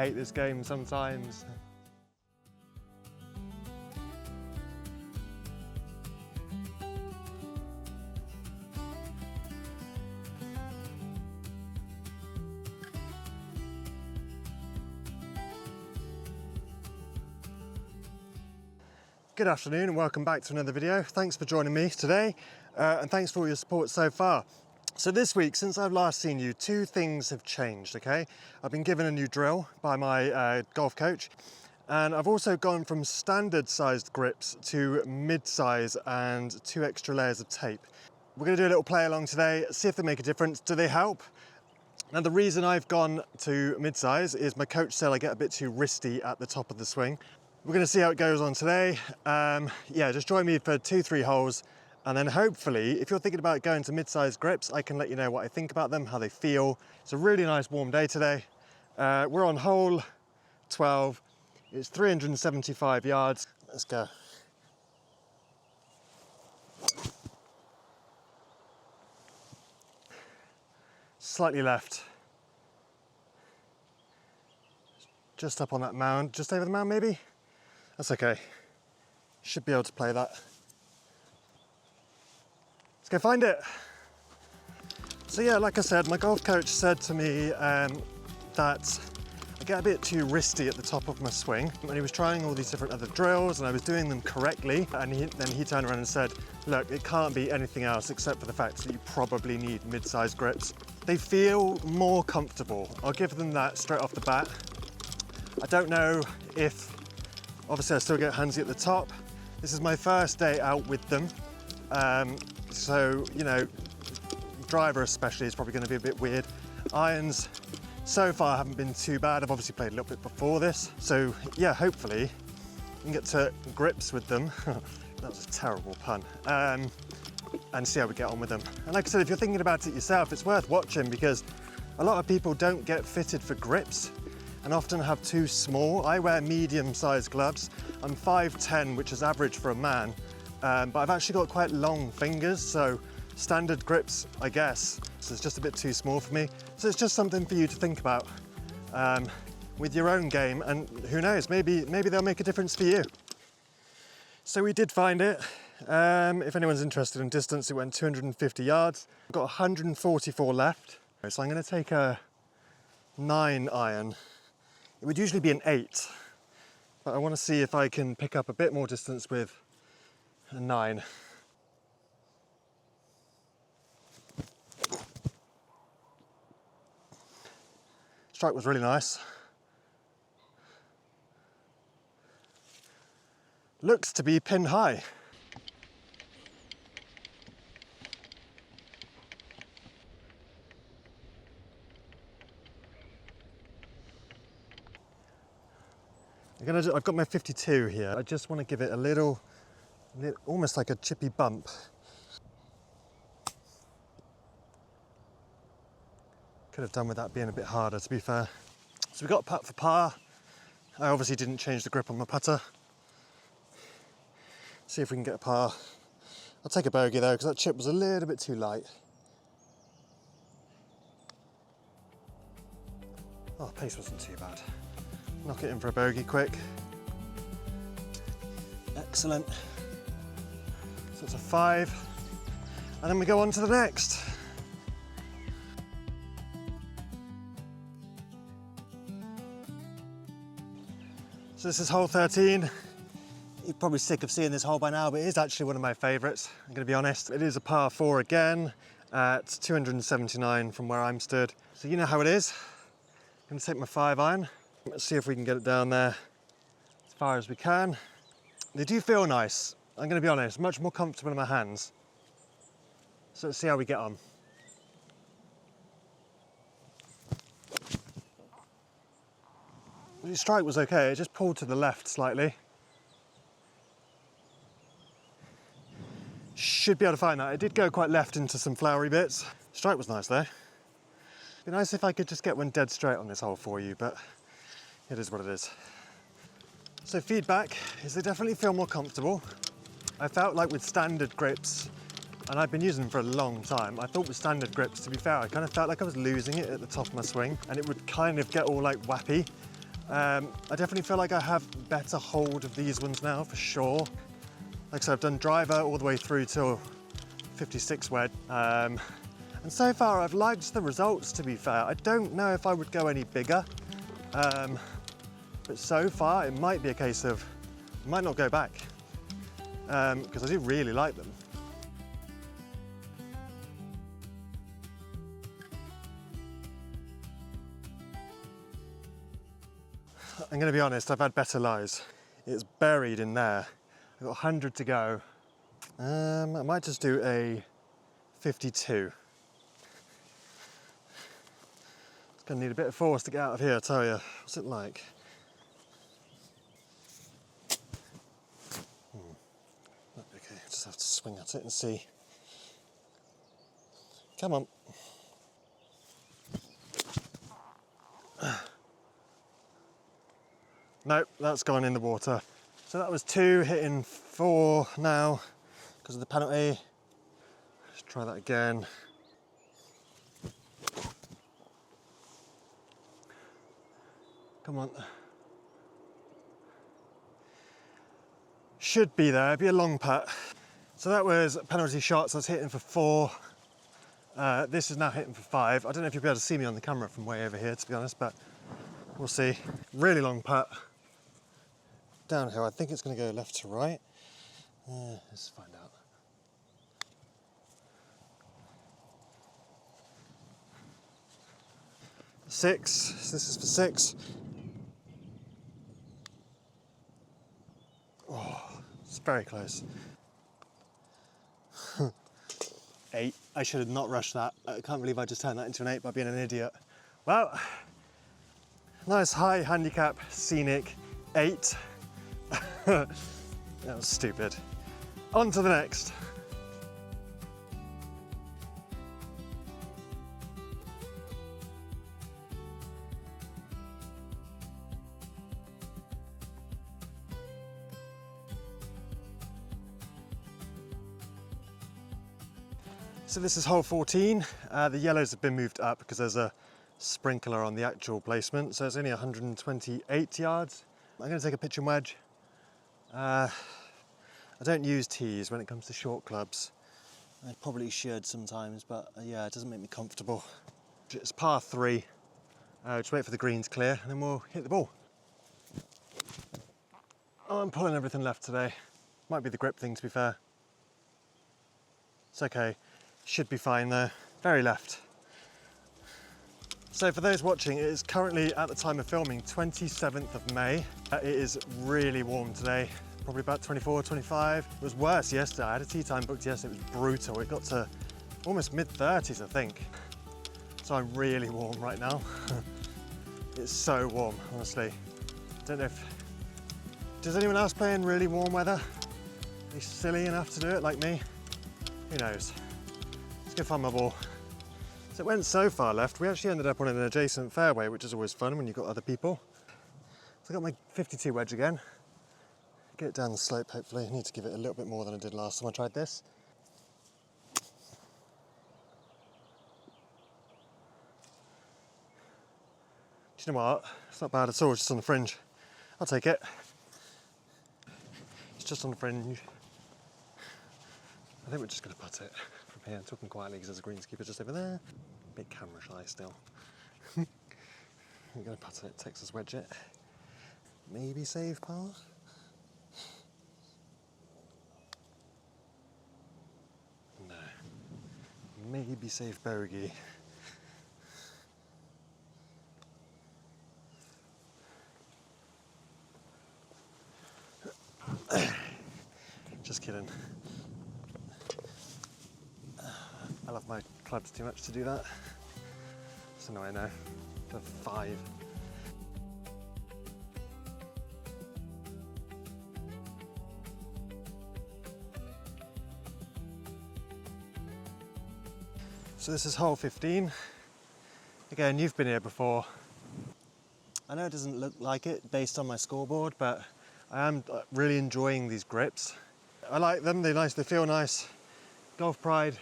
hate this game sometimes. Good afternoon and welcome back to another video. Thanks for joining me today and thanks for all your support so far. So this week, since I've last seen you, two things have changed, okay? I've been given a new drill by my golf coach, and I've also gone from standard sized grips to mid-size and 2 extra layers of tape. We're gonna do a little play along today, see if they make a difference. Do they help? Now the reason I've gone to mid-size is my coach said I get a bit too wristy at the top of the swing. We're gonna see how it goes on today. Yeah, just join me for 2-3 holes. And then hopefully, if you're thinking about going to mid-sized grips, I can let you know what I think about them, how they feel. It's a really nice warm day today. We're on hole 12. It's 375 yards. Let's go. Slightly left. Just up on that mound, just over the mound maybe? That's okay. Should be able to play that. Let's go find it. So yeah, like I said, my golf coach said to me that I get a bit too wristy at the top of my swing. When he was trying all these different other drills and I was doing them correctly, and then he turned around and said, look, it can't be anything else except for the fact that you probably need mid-sized grips. They feel more comfortable. I'll give them that straight off the bat. I don't know if, obviously I still get handsy at the top. This is my first day out with them. So, you know, driver especially is probably going to be a bit weird. Irons so far haven't been too bad. I've obviously played a little bit before this. So yeah, hopefully you can get to grips with them. That was a terrible pun. And see how we get on with them. And like I said, if you're thinking about it yourself, it's worth watching because a lot of people don't get fitted for grips and often have too small. I wear medium-sized gloves. I'm 5'10", which is average for a man. But I've actually got quite long fingers, so standard grips, I guess, so it's just a bit too small for me. So it's just something for you to think about with your own game, and who knows, maybe they'll make a difference for you. So we did find it. If anyone's interested in distance, it went 250 yards. I've got 144 left. So I'm going to take a 9 iron. It would usually be an 8, but I want to see if I can pick up a bit more distance with a 9. Strike was really nice. Looks to be pin high. I've got my 52 here. I just want to give it a little, almost like a chippy bump. Could have done with that being a bit harder, to be fair. So we got a putt for par. I obviously didn't change the grip on my putter. See if we can get a par. I'll take a bogey though, because that chip was a little bit too light. Oh, pace wasn't too bad. Knock it in for a bogey quick. Excellent. So it's a 5. And then we go on to the next. So this is hole 13. You're probably sick of seeing this hole by now, but it is actually one of my favourites, I'm going to be honest. It is a par 4 again at 279 from where I'm stood. So you know how it is. I'm going to take my 5 iron. Let's see if we can get it down there as far as we can. They do feel nice, I'm going to be honest, much more comfortable in my hands. So let's see how we get on. The strike was okay, it just pulled to the left slightly. Should be able to find that. It did go quite left into some flowery bits. Strike was nice though. Be nice if I could just get one dead straight on this hole for you, but it is what it is. So feedback is they definitely feel more comfortable. I felt like with standard grips, and I've been using them for a long time, I thought with standard grips, to be fair, I kind of felt like I was losing it at the top of my swing, and it would kind of get all like whappy. I definitely feel like I have better hold of these ones now, for sure. Like I said, I've done driver all the way through till 56 wedge. And so far I've liked the results, to be fair. I don't know if I would go any bigger. But so far it might be a case of, I might not go back. Because I do really like them. I'm going to be honest, I've had better lies. It's buried in there. I've got 100 to go. I might just do a 52. It's going to need a bit of force to get out of here, I tell you. What's it like? Okay, just have to swing at it and see. Come on. Nope, that's gone in the water. So that was 2, hitting 4 now because of the penalty. Let's try that again. Come on. Should be there, it'd be a long putt. So that was penalty shot, so I was hitting for 4. This is now hitting for 5. I don't know if you'll be able to see me on the camera from way over here, to be honest, but we'll see. Really long putt. Downhill, I think it's going to go left to right. Let's find out. Six. This is for 6. Oh, it's very close. 8. I should have not rushed that. I can't believe I just turned that into an 8 by being an idiot. Well, nice high handicap, scenic 8. That was stupid. On to the next. So this is hole 14. The yellows have been moved up because there's a sprinkler on the actual placement. So it's only 128 yards. I'm going to take a pitch and wedge. I don't use tees when it comes to short clubs. I probably should sometimes, but yeah, it doesn't make me comfortable. It's par 3. Just wait for the green to clear and then we'll hit the ball. Oh, I'm pulling everything left today. Might be the grip thing, to be fair. It's okay. Should be fine though. Very left. So for those watching, it is currently, at the time of filming, 27th of May. It is really warm today, probably about 24, 25. It was worse yesterday. I had a tea time booked yesterday, it was brutal. It got to almost mid-30s, I think. So I'm really warm right now. It's so warm, honestly. Don't know if, does anyone else play in really warm weather? Are you silly enough to do it like me? Who knows? Let's go find my ball. So it went so far left, we actually ended up on an adjacent fairway, which is always fun when you've got other people. So I got my 52 wedge again. Get it down the slope, hopefully. I need to give it a little bit more than I did last time I tried this. Do you know what? It's not bad at all, it's just on the fringe. I'll take it. It's just on the fringe. I think we're just going to putt it from here. I'm talking quietly because there's a greenskeeper just over there. Bit camera shy still. I'm going to putt it, Texas wedge it. Maybe save par. No. Maybe save bogey. Just kidding. I love my clubs too much to do that. So now I know. For 5. So this is hole 15. Again, you've been here before. I know it doesn't look like it based on my scoreboard, but I am really enjoying these grips. I like them, they're nice, they feel nice. Golf Pride,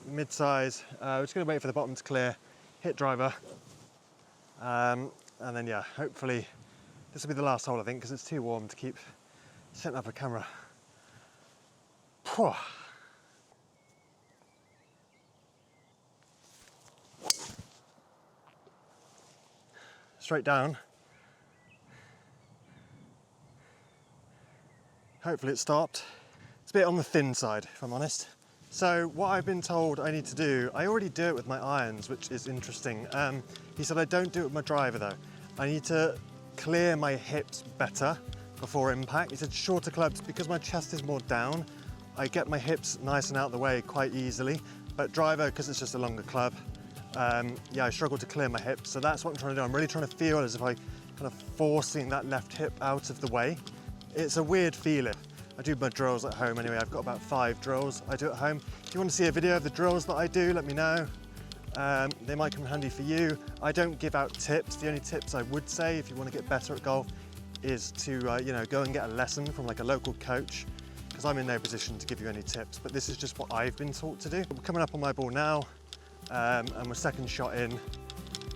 mid-size. We're just going to wait for the bottom to clear, hit driver. And then yeah, hopefully this will be the last hole I think, because it's too warm to keep setting up a camera. Phew. Straight down. Hopefully it stopped. It's a bit on the thin side, if I'm honest. So what I've been told I need to do, I already do it with my irons, which is interesting. He said I don't do it with my driver though. I need to clear my hips better before impact. He said shorter clubs, because my chest is more down, I get my hips nice and out of the way quite easily. But driver, because it's just a longer club, yeah, I struggle to clear my hips. So that's what I'm trying to do. I'm really trying to feel as if I kind of forcing that left hip out of the way. It's a weird feeling. I do my drills at home anyway. I've got about 5 drills I do at home. If you want to see a video of the drills that I do, let me know. They might come in handy for you. I don't give out tips. The only tips I would say if you want to get better at golf is to you know, go and get a lesson from like a local coach, because I'm in no position to give you any tips, but this is just what I've been taught to do. I'm coming up on my ball now, and we're second shot in,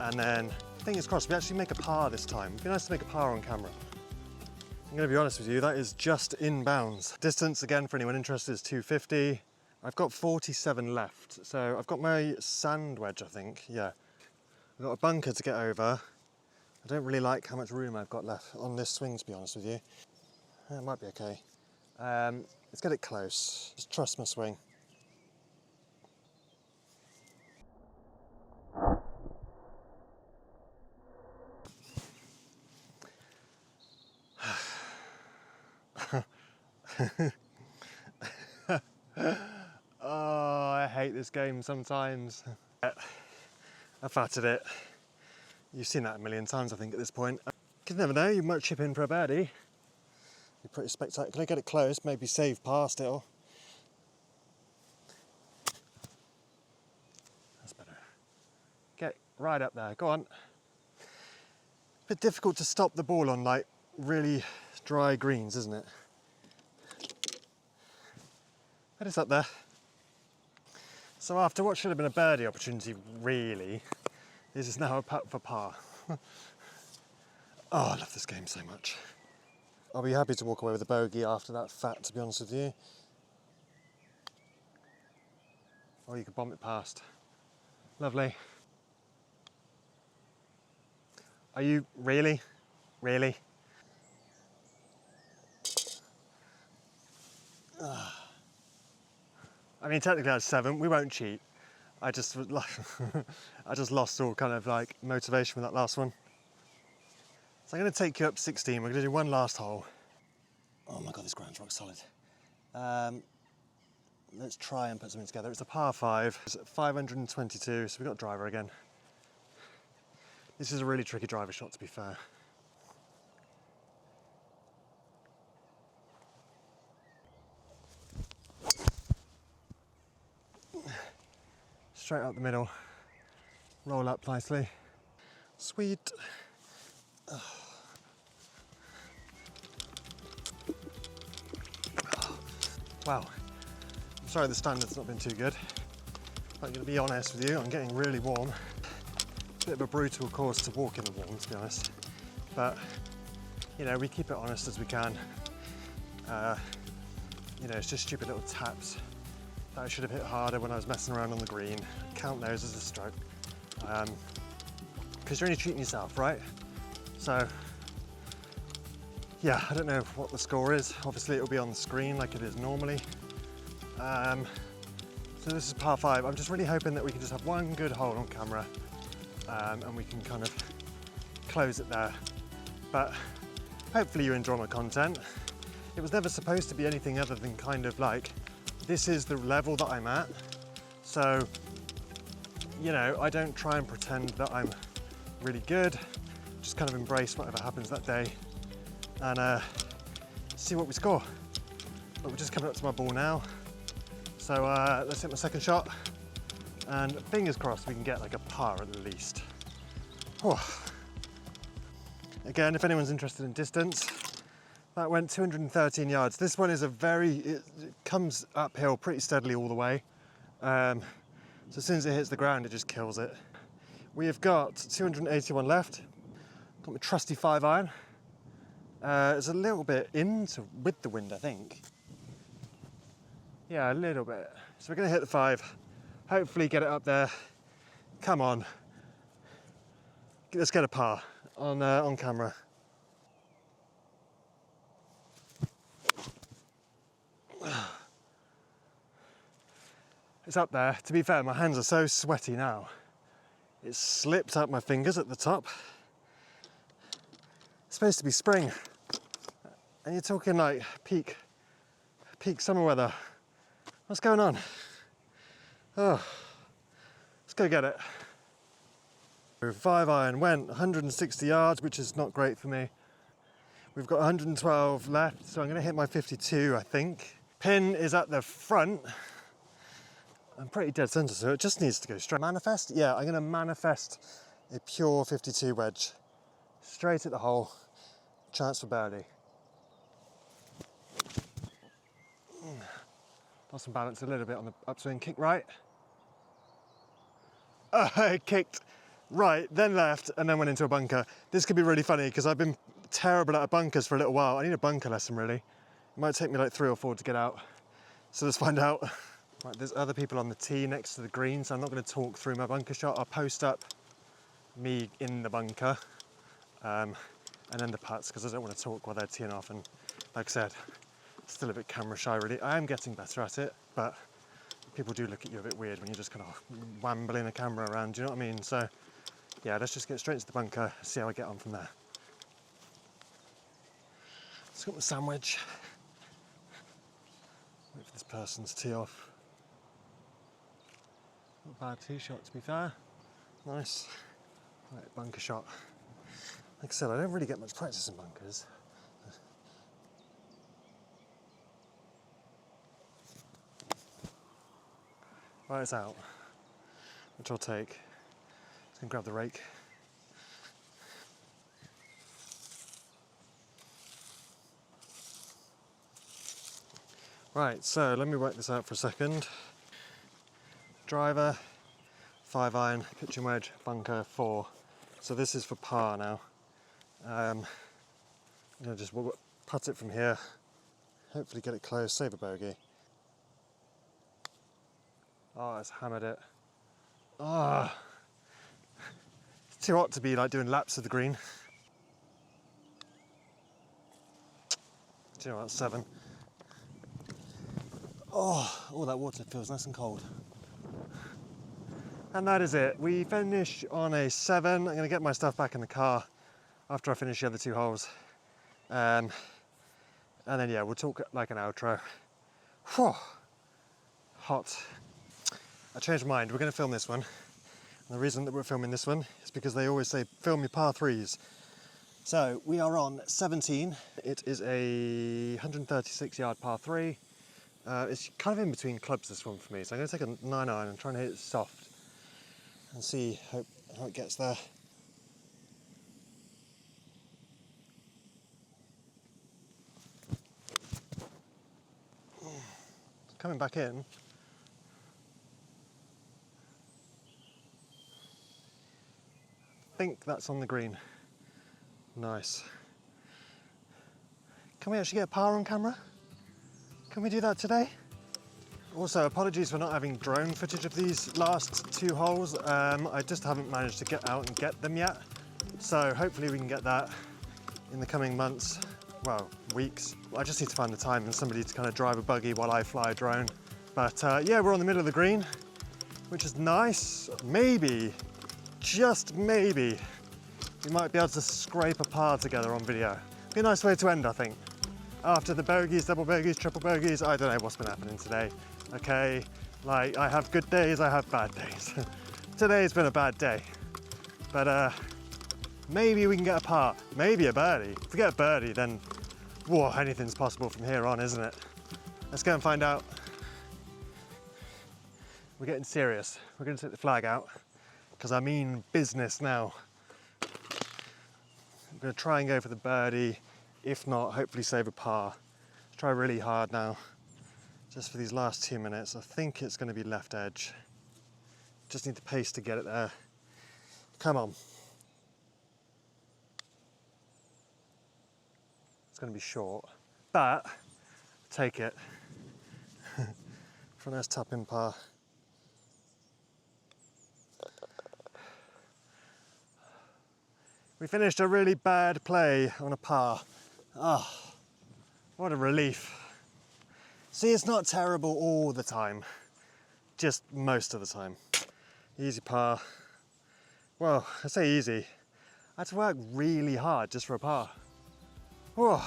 and then fingers crossed we actually make a par this time. It'd be nice to make a par on camera. I'm going to be honest with you, that is just inbounds. Distance, again, for anyone interested, is 250. I've got 47 left, so I've got my sand wedge, I think, yeah. I've got a bunker to get over. I don't really like how much room I've got left on this swing, to be honest with you. It might be okay. Let's get it close. Just trust my swing. Oh, I hate this game sometimes. I've fatted it. You've seen that a million times, I think, at this point. You never know, you might chip in for a birdie. Be pretty spectacular. Get it close, maybe save par still. That's better. Get right up there, go on. Bit difficult to stop the ball on like really dry greens, isn't it? But it's up there. So after what should have been a birdie opportunity, really, this is now a putt for par. Oh, I love this game so much. I'll be happy to walk away with a bogey after that fat, to be honest with you. Or you could bomb it past. Lovely. Are you really? Really? I mean, technically that's 7. We won't cheat. I just lost all kind of like motivation with that last one. So I'm going to take you up 16. We're going to do one last hole. Oh my God, this ground's rock solid. Let's try and put something together. It's a par 5. It's at 522, so we've got driver again. This is a really tricky driver shot, to be fair. Straight up the middle, roll up nicely. Sweet. Oh. Wow. I'm sorry the standard's not been too good. I'm going to be honest with you, I'm getting really warm. Bit of a brutal course to walk in the warm, to be honest. But, you know, we keep it honest as we can. You know, it's just stupid little taps that I should have hit harder when I was messing around on the green. Count those as a stroke. Because you're only treating yourself, right? So, yeah, I don't know what the score is. Obviously it'll be on the screen like it is normally. So this is par 5. I'm just really hoping that we can just have one good hole on camera, and we can kind of close it there. But hopefully you enjoy my content. It was never supposed to be anything other than kind of like, this is the level that I'm at. So, you know, I don't try and pretend that I'm really good. Just kind of embrace whatever happens that day and see what we score. But we're just coming up to my ball now. So let's hit my second shot, and fingers crossed we can get like a par at least. Whew. Again, if anyone's interested in distance, that went 213 yards. This one is it comes uphill pretty steadily all the way. So as soon as it hits the ground, it just kills it. We have got 281 left. Got my trusty 5-iron. It's a little bit with the wind, I think. Yeah, a little bit. So we're going to hit the 5. Hopefully get it up there. Come on. Let's get a par on camera. It's up there. To be fair, my hands are so sweaty now. It slipped out my fingers at the top. It's supposed to be spring. And you're talking like peak summer weather. What's going on? Oh, let's go get it. 5-iron went 160 yards, which is not great for me. We've got 112 left, so I'm going to hit my 52, I think. Pin is at the front. I'm pretty dead centre, so it just needs to go straight. Manifest? Yeah, I'm going to manifest a pure 52 wedge. Straight at the hole. Chance for birdie. Lost some balance a little bit on the upswing. Kick right. I kicked right, then left, and then went into a bunker. This could be really funny because I've been terrible at bunkers for a little while. I need a bunker lesson, really. It might take me like 3 or 4 to get out. So let's find out. Right, there's other people on the tee next to the green, so I'm not going to talk through my bunker shot. I'll post up me in the bunker and then the putts, because I don't want to talk while they're teeing off. And like I said, still a bit camera shy, really. I am getting better at it, but people do look at you a bit weird when you're just kind of wambling a camera around, do you know what I mean? So yeah, let's just get straight into the bunker, see how I get on from there. Let's got my sandwich. Wait for this person to tee off. Not a bad tee shot, to be fair. Nice. Right, bunker shot. Like I said, I don't really get much practice in bunkers. Right, it's out, which I'll take. Just gonna grab the rake. Right, so let me work this out for a second. Driver, 5-iron, pitching wedge, bunker 4. So this is for par now. I'm gonna just putt it from here. Hopefully get it close, save a bogey. Oh, it's hammered it. Oh, it's too hot to be like doing laps of the green. Do you know what, 7. Oh, all that water feels nice and cold. And that is it. We finish on a 7. I'm going to get my stuff back in the car after I finish the other 2 holes. And then, yeah, we'll talk like an outro. Whew. Hot. I changed my mind. We're going to film this one. And the reason that we're filming this one is because they always say, film your par 3s. So we are on 17. It is a 136 yard par 3. It's kind of in between clubs, this one for me. So I'm going to take a 9-iron and try and hit it soft and see how it gets there. It's coming back in. I think that's on the green. Nice. Can we actually get a par on camera? Can we do that today? Also, apologies for not having drone footage of these last 2 holes. I just haven't managed to get out and get them yet. So hopefully we can get that in the coming months, well, weeks. I just need to find the time and somebody to kind of drive a buggy while I fly a drone. But yeah, we're on the middle of the green, which is nice. Maybe, just maybe, we might be able to scrape a par together on video. Be a nice way to end, I think. After the bogeys, double bogeys, triple bogeys, I don't know what's been happening today. Okay, like I have good days, I have bad days. Today's been a bad day, but maybe we can get a par, maybe a birdie. If we get a birdie, then whoa, anything's possible from here on, isn't it? Let's go and find out. We're getting serious. We're going to take the flag out because I mean business now. I'm going to try and go for the birdie. If not, hopefully save a par. Try really hard now, just for these last 2 minutes. I think it's going to be left edge. Just need the pace to get it there. Come on. going to be short, but take it for a nice tap-in par. We finished a really bad play on a par. Ah, oh, what a relief. See, it's not terrible all the time, just most of the time. Easy par. Well, I say easy. I had to work really hard just for a par. Whoa.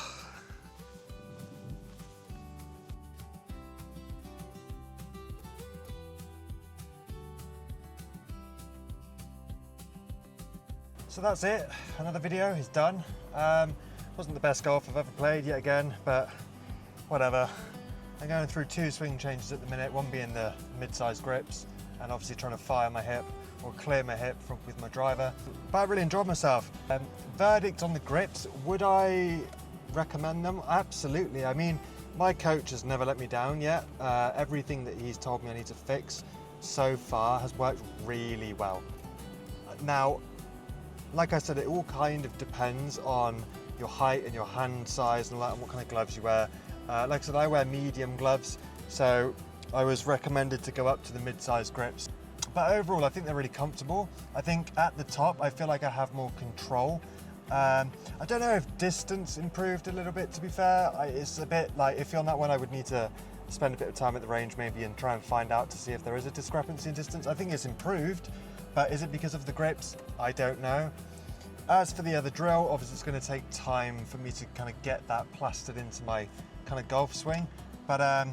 So that's it, another video is done. Wasn't the best golf I've ever played yet again, but whatever. I'm going through 2 swing changes at the minute, one being the mid-sized grips and obviously trying to fire my hip or clear my hip with my driver. But I really enjoyed myself. Verdict on the grips, would I recommend them? Absolutely. I mean, my coach has never let me down yet. Everything that he's told me I need to fix so far has worked really well. Now, like I said, it all kind of depends on your height and your hand size and what kind of gloves you wear. Like I said, I wear medium gloves, so I was recommended to go up to the mid-sized grips. But overall, I think they're really comfortable. I think at the top, I feel like I have more control. I don't know if distance improved a little bit, to be fair. It's a bit like, if on that one, I would need to spend a bit of time at the range maybe and try and find out to see if there is a discrepancy in distance. I think it's improved, but is it because of the grips? I don't know. As for the other drill, obviously it's going to take time for me to kind of get that plastered into my kind of golf swing. But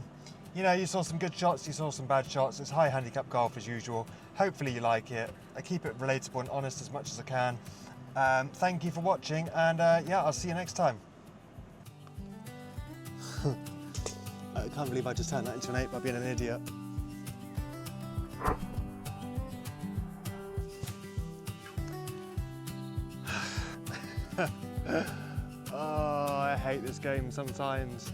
you know, you saw some good shots, you saw some bad shots. It's high handicap golf as usual. Hopefully you like it. I keep it relatable and honest as much as I can. Thank you for watching, and yeah, I'll see you next time. I can't believe I just turned that into an 8 by being an idiot. Oh, I hate this game sometimes.